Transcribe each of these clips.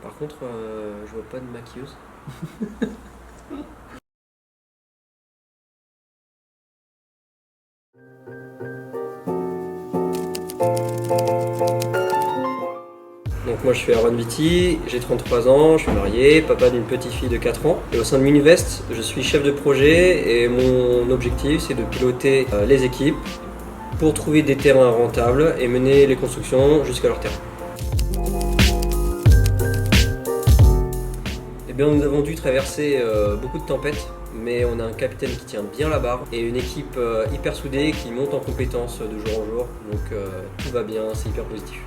Par contre, je vois pas de maquilleuse. Donc moi je suis Aaron Viti, j'ai 33 ans, je suis marié, papa d'une petite fille de 4 ans. Et au sein de Minivest, je suis chef de projet et mon objectif c'est de piloter les équipes pour trouver des terrains rentables et mener les constructions jusqu'à leur terme. Eh bien, nous avons dû traverser beaucoup de tempêtes, mais on a un capitaine qui tient bien la barre et une équipe hyper soudée qui monte en compétences de jour en jour. Donc tout va bien, c'est hyper positif.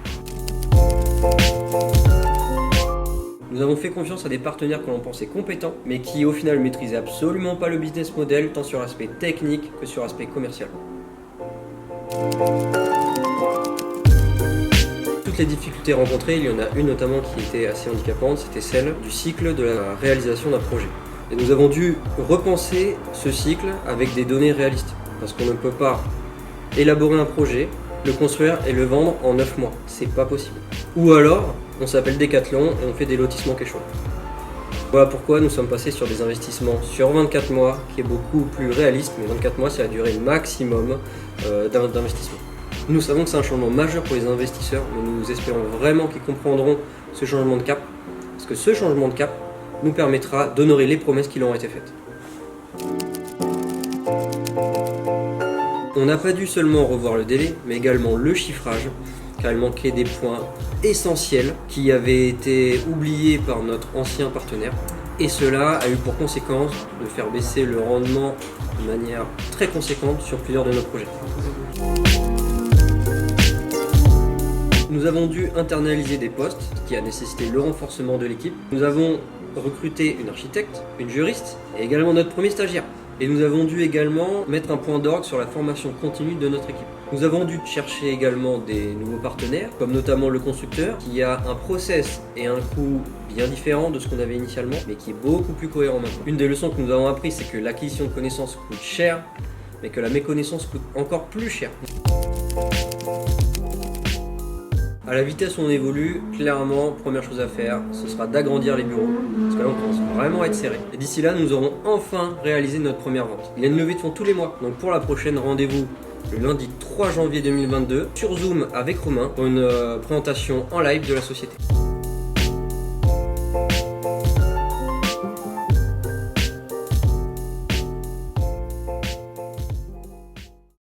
Nous avons fait confiance à des partenaires que l'on pensait compétents, mais qui au final maîtrisaient absolument pas le business model, tant sur l'aspect technique que sur l'aspect commercial. Toutes les difficultés rencontrées, il y en a une notamment qui était assez handicapante, c'était celle du cycle de la réalisation d'un projet. Et nous avons dû repenser ce cycle avec des données réalistes, parce qu'on ne peut pas élaborer un projet, le construire et le vendre en 9 mois. C'est pas possible. Ou alors, on s'appelle Decathlon et on fait des lotissements cash. Voilà pourquoi nous sommes passés sur des investissements sur 24 mois, qui est beaucoup plus réaliste, mais 24 mois c'est la durée maximum d'investissement. Nous savons que c'est un changement majeur pour les investisseurs, mais nous espérons vraiment qu'ils comprendront ce changement de cap, parce que ce changement de cap nous permettra d'honorer les promesses qui leur ont été faites. On n'a pas dû seulement revoir le délai, mais également le chiffrage, car il manquait des points essentiels qui avaient été oubliés par notre ancien partenaire. Et cela a eu pour conséquence de faire baisser le rendement de manière très conséquente sur plusieurs de nos projets. Nous avons dû internaliser des postes, ce qui a nécessité le renforcement de l'équipe. Nous avons recruté une architecte, une juriste et également notre premier stagiaire. Et nous avons dû également mettre un point d'orgue sur la formation continue de notre équipe. Nous avons dû chercher également des nouveaux partenaires, comme notamment le constructeur, qui a un process et un coût bien différent de ce qu'on avait initialement, mais qui est beaucoup plus cohérent maintenant. Une des leçons que nous avons apprises, c'est que l'acquisition de connaissances coûte cher, mais que la méconnaissance coûte encore plus cher. À la vitesse où on évolue, clairement, première chose à faire, ce sera d'agrandir les bureaux, parce que là on commence vraiment à être serré. Et d'ici là, nous aurons enfin réalisé notre première vente. Il y a une levée de fonds tous les mois, donc pour la prochaine, rendez-vous le lundi 3 janvier 2022 sur Zoom avec Romain pour une présentation en live de la société.